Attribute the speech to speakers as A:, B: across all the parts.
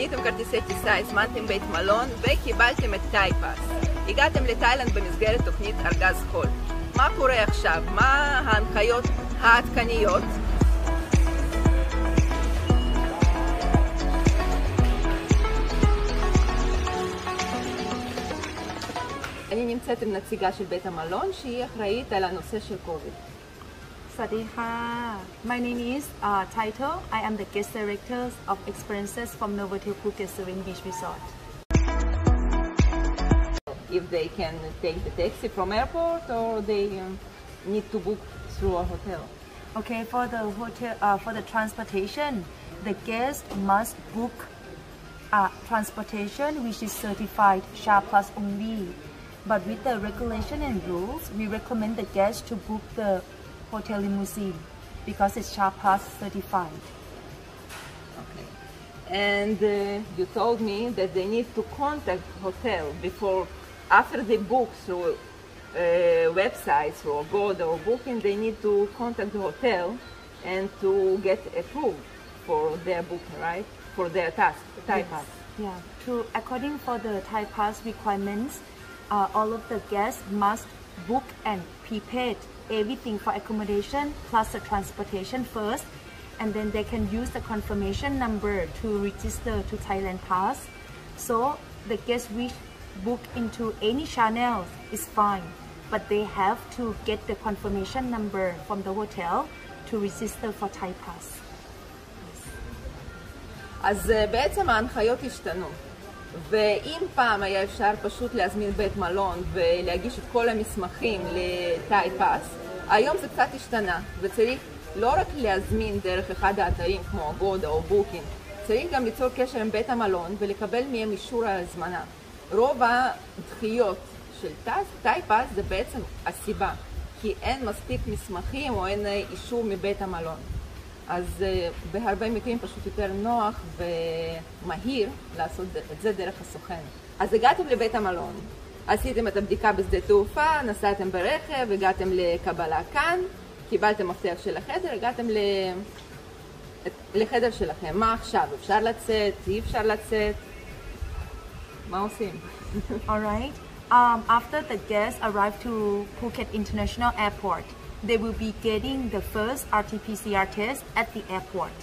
A: קניתם כרטיסי טיסה, הזמנתם בית מלון וקיבלתם את טייפס. הגעתם לתאילנד במסגרת תוכנית ארגז חול. מה קורה עכשיו? מה ההנחיות העדכניות? אני נמצאת עם נציגה של בית המלון שהיא אחראית על הנושא של קוביד.
B: Sadiha. My name is Taito. I am the guest director of experiences from Novotel Phuket Serene Beach Resort.
A: If they can take the taxi from airport or they need to book through a hotel.
B: Okay, for the hotel, for the transportation, the guest must book transportation which is certified SHA Plus only. But with the regulation and rules, we recommend the guest to book the hotel limousine because it's SHA Plus certified.
A: Okay. And you told me that they need to contact hotel before, after they book through websites or Agoda or Booking, they need to contact the hotel and to get approved for their booking, right? For their task, the Thai pass.
B: Yeah, according for the Thai pass requirements, all of the guests must book and prepare everything for accommodation plus the transportation first, and then they can use the confirmation number to register to Thailand Pass. So the guests which book into any channel is fine, but they have to get the confirmation number from the hotel to register for Thai Pass.
A: אז בעצם ההנחיות השתנו. ואם פעם היה אפשר פשוט להזמין בית מלון ולהגיש את כל המסמכים לתאי פס, היום זה קצת השתנה, וצריך לא רק להזמין דרך אחד האתרים כמו אגודה או בוקינג, צריך גם ליצור קשר עם בית המלון ולקבל מהם אישור על הזמנה. רוב הדחיות של תאי פס זה בעצם הסיבה, כי אין מספיק מסמכים או אין אישור מבית המלון. אז בהרבה מקרים פשוט יותר נוח ומהיר לעשות את זה דרך הסוכן. אז הגעתם לבית המלון, עשיתם את הבדיקה בשדה תעופה, נסעתם ברכב, הגעתם לקבלה כאן, קיבלתם מפתח של החדר, הגעתם לחדר שלכם. מה עכשיו? אפשר לצאת? אי אפשר לצאת? מה עושים?
B: Alright. After the guests arrive to Phuket International Airport, they will be getting the first RT-PCR test at the airport.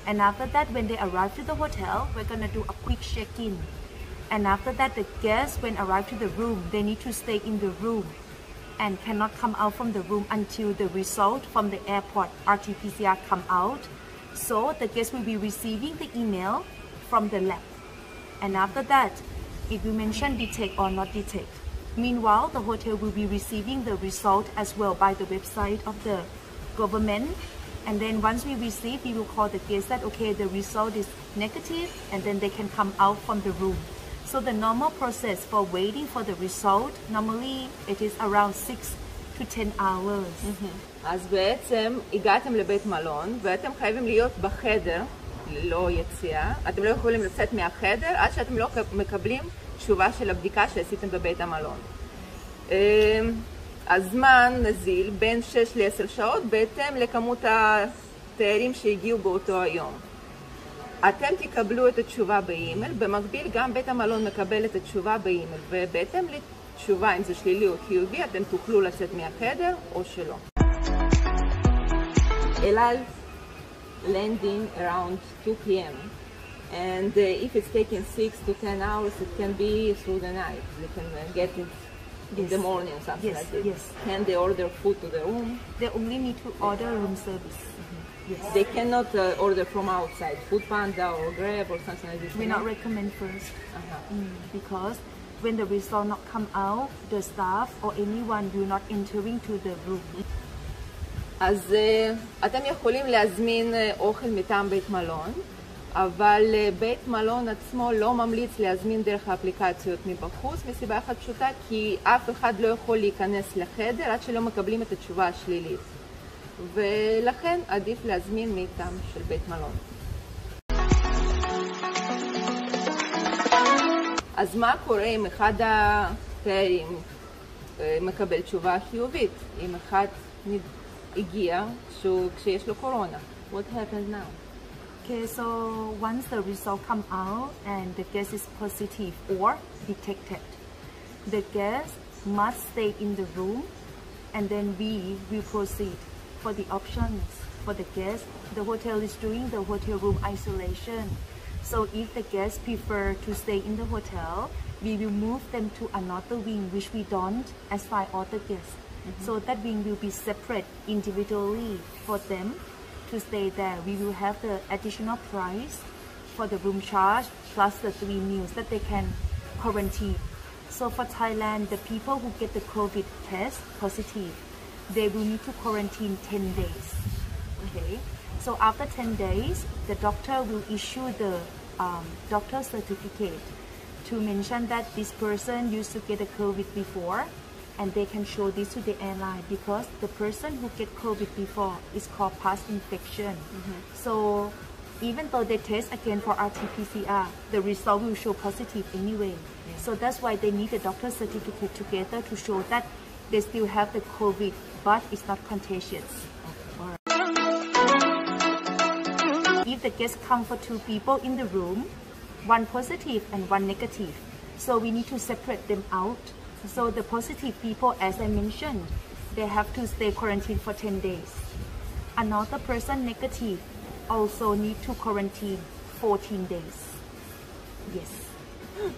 B: And after that, when they arrive to the hotel, we're going to do a quick check-in. And after that, the guests, when arrive to the room, they need to stay in the room and cannot come out from the room until the result from the airport RT-PCR come out. So the guests will be receiving the email from the lab. And after that, it will mention detect or not detect. Meanwhile, the hotel will be receiving the result as well by the website of the government. And then once we receive, we will call the guests that, okay, the result is negative, and then they can come out from the room. So the normal process for waiting for the result, normally it is around 6 to 10 hours.
A: אז בעצם הגעתם לבית מלון, ואתם חייבים להיות בחדר ללא יציאה. אתם לא יכולים לצאת מהחדר עד שאתם לא מקבלים תשובה של הבדיקה שעשיתם בבית המלון. הזמן נזיל בין 6 ל-10 שעות בהתאם לכמות התיירים שהגיעו באותו היום. אתם תקבלו את התשובה באימייל, במקביל גם בית המלון מקבל את התשובה באימייל, ובהתאם לתשובה אם זה שלילי או חיובי אתם תוכלו לצאת מהחדר או שלא. אל על landing around 2 p.m. and if it's taking 6 to 10 hours, it can be through the night. They can get it in the morning or something like this.
B: Yes.
A: Can they order food to the room?
B: They only need to order room service. Yes.
A: They cannot order from outside, Food Panda or Grab or something like this.
B: We not recommend first because when the result not come out, the staff or anyone will not entering to the room.
A: אז אתם יכולים להזמין אוכל מטעם בית מלון, אבל בית מלון עצמו לא ממליץ להזמין דרך האפליקציות מבחוץ, מסיבה אחת פשוטה, כי אף אחד לא יכול להיכנס לחדר עד שלא מקבלים את התשובה השלילית. ולכן עדיף להזמין מטעם של בית מלון. אז מה קורה אם אחד התיירים מקבל תשובה חיובית? אם אחד הגיע כשיש לו קורונה. What happens now?
B: Okay, so once the result come out and the guest is positive or detected, the guest must stay in the room, and then we will proceed for the options for the guest. The hotel is doing the hotel room isolation. So if the guests prefer to stay in the hotel, we will move them to another wing, which we don't assign all the guests. So that wing will be separate individually for them to stay there. We will have the additional price for the room charge plus the 3 meals that they can quarantine. So for Thailand, the people who get the COVID test positive, they will need to quarantine 10 days. Okay. So after 10 days, the doctor will issue the doctor certificate to mention that this person used to get a COVID before, and they can show this to the airline because the person who get COVID before is called past infection. So even though they test again for RT-PCR, the result will show positive anyway. So that's why they need the doctor certificate together to show that they still have the COVID, but it's not contagious. If the guests come for 2 people in the room, 1 positive and 1 negative, so we need to separate them out. So the positive people, as I mentioned, they have to stay quarantined for 10 days. Another person negative also need to quarantine 14 days. Yes.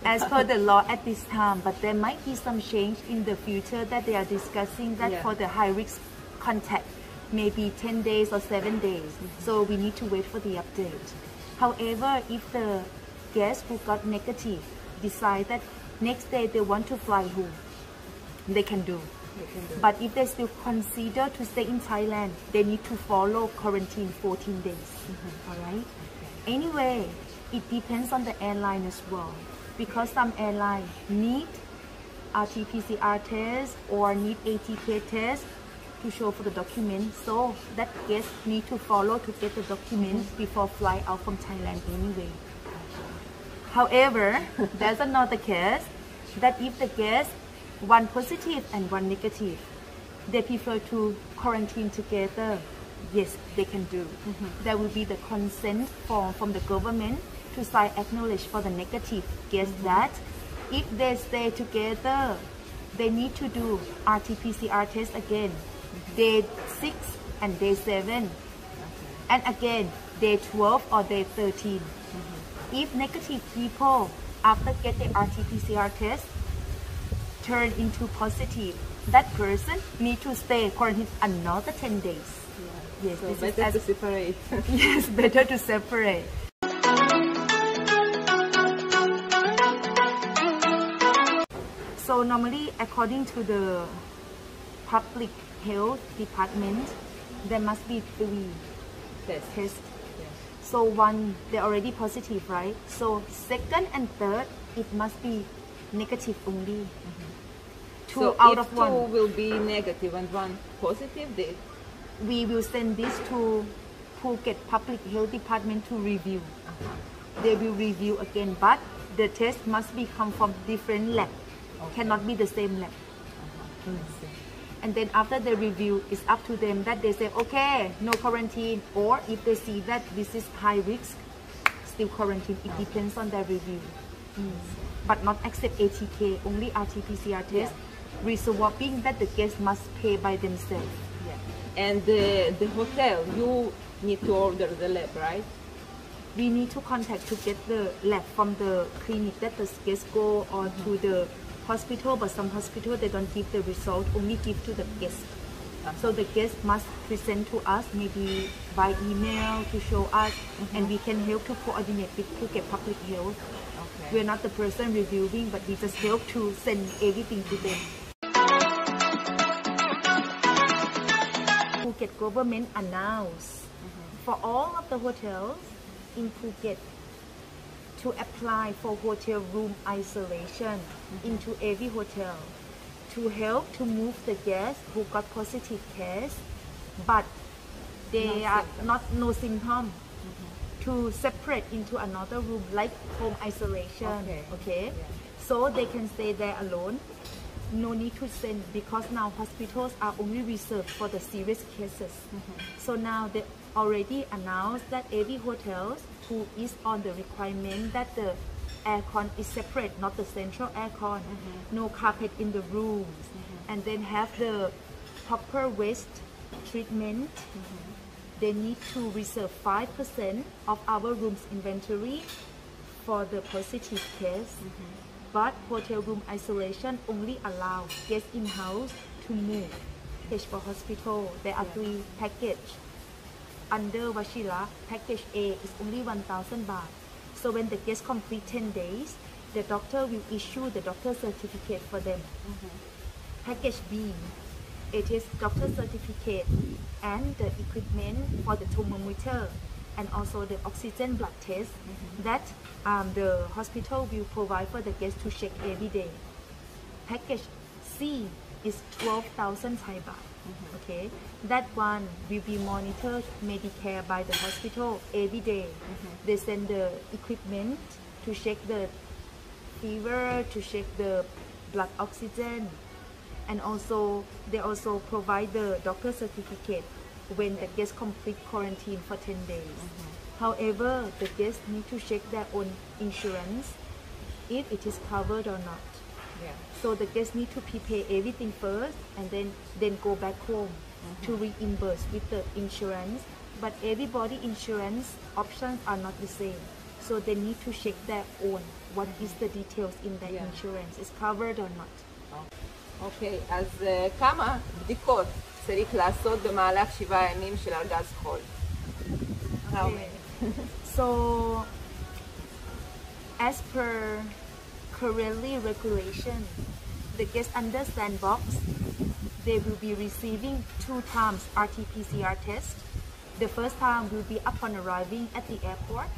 B: As per the law at this time, but there might be some change in the future that they are discussing that for the high risk contact, maybe 10 days or 7 days. So we need to wait for the update. However, if the guests who got negative decide that next day they want to fly home, they can do. But if they still consider to stay in Thailand, they need to follow quarantine 14 days. All right. Anyway, it depends on the airline as well, because some airlines need RT-PCR test or need ATK test to show for the document. So that guest need to follow to get the document before fly out from Thailand anyway. However, there's another case that if the guest 1 positive and 1 negative, they prefer to quarantine together. Yes, they can do. There will be the consent form from the government to sign acknowledge for the negative guest that if they stay together, they need to do RT-PCR test again, day 6 and day 7, and again day 12 or day 13. If negative people after get the RT-PCR test turn into positive, that person need to stay quarantined another 10 days. Yes,
A: so better to separate.
B: Yes, better to separate. So normally, according to the public health department, there must be 3 tests. So 1, they're already positive, right? So 2nd and 3rd, it must be negative only. 2
A: so
B: out
A: if
B: of 1.
A: 2 will be negative and 1 positive,
B: We will send this to Phuket Public Health Department to review. They will review again, but the test must be come from different lab. Cannot be the same lab. And then after the review, it's up to them that they say, okay, no quarantine, or if they see that this is high risk, still quarantine. It depends on their review. But not accept ATK, only RT-PCR test. Reswapping that the guests must pay by themselves.
A: And the hotel, you need to order the lab, right?
B: We need to contact to get the lab from the clinic that the guests go or to the hospital, but some hospital they don't give the result, only give to the guest. So the guest must present to us maybe by email to show us, and we can help to coordinate with Phuket Public Health. We're not the person reviewing, but we just help to send everything to them. Phuket government announced for all of the hotels in Phuket to apply for hotel room isolation into every hotel to help to move the guests who got positive test, but they are not no symptom, to separate into another room like home isolation. Okay. So they can stay there alone. No need to send, because now hospitals are only reserved for the serious cases. So now the already announced that every hotel who is on the requirement that the aircon is separate, not the central aircon, no carpet in the rooms, and then have the proper waste treatment. They need to reserve 5% of our room's inventory for the positive case. But hotel room isolation only allow guests in-house to move. Package for hospital, there are 3 packages. Under Washila, package A is only 1,000 baht. So when the guests complete 10 days, the doctor will issue the doctor certificate for them. Package B, it is doctor certificate and the equipment for the thermometer and also the oxygen blood test that the hospital will provide for the guests to check every day. Package C is 12,000 Thai baht. Okay, that one will be monitored Medicare by the hospital every day. They send the equipment to check the fever, to check the blood oxygen, and also they also provide the doctor certificate when the guests complete quarantine for 10 days. However, the guests need to check their own insurance if it is covered or not. So the guests need to prepare everything first and then go back home to reimburse with the insurance. But everybody insurance options are not the same. So they need to check their own. What is the details in the insurance? Is covered or not?
A: אוקיי, אז כמה בדיקות צריך לעשות במהלך 7 ימים של ארגז חול?
B: So, as per currently regulation, the guests under Sandbox, they will be receiving 2 times RT-PCR test. The first time will be upon arriving at the airport,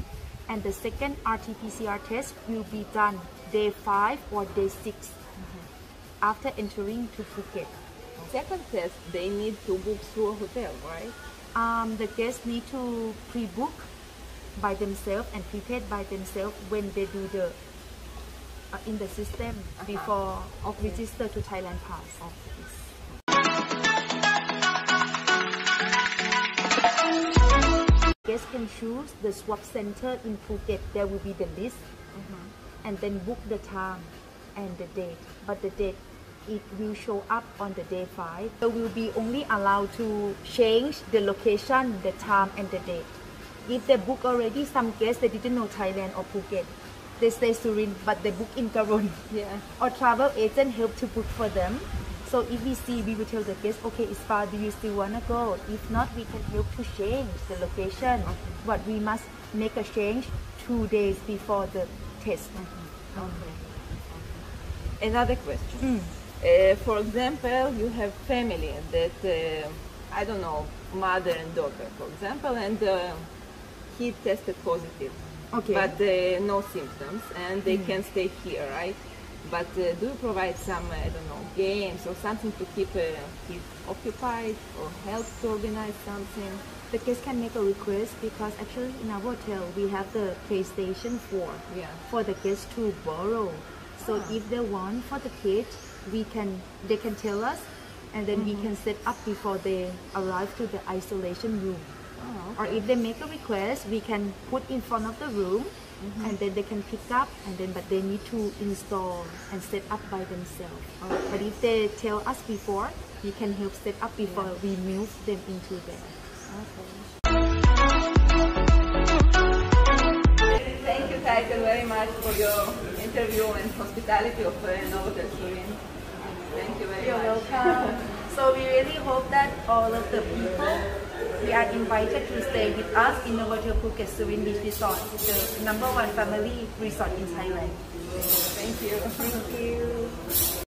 B: and the second RT-PCR test will be done day 5 or day 6 after entering to Phuket.
A: Second test, they need to book through a hotel, right?
B: The guests need to pre-book by themselves and prepaid by themselves when they do the in the system before register to Thailand Pass. Guests can choose the swab center in Phuket. There will be the list, and then book the time and the date. But the date, it will show up on the day 5. So we'll be only allowed to change the location, the time, and the date. If they book already, some guests they didn't know Thailand or Phuket. They stay Surin, but they book in Karun. Or travel agent help to book for them. So if we see, we will tell the guests, okay, it's far, do you still wanna go? If not, we can help to change the location. But we must make a change 2 days before the test.
A: Another question. For example, you have family that, I don't know, mother and daughter, for example, and he tested positive, but no symptoms, and they can stay here, right? But do you provide some, I don't know, games or something to keep kids occupied or help to organize something?
B: The guests can make a request because actually in our hotel we have the PlayStation 4 for the guests to borrow. So if they want for the kids, they can tell us, and then we can set up before they arrive to the isolation room. Or if they make a request, we can put in front of the room, and then they can pick up, and then but they need to install and set up by themselves. But if they tell us before, we can help set up before we move them into there.
A: Thank you, Taika, very much for your interview and hospitality of Novotel Surin. Thank you very much.
B: You're welcome. So we really hope that all of the people we are invited to stay with us in Novotel Phuket Surin Beach Resort, the #1 family resort in Thailand.
A: Thank you.
B: Thank you.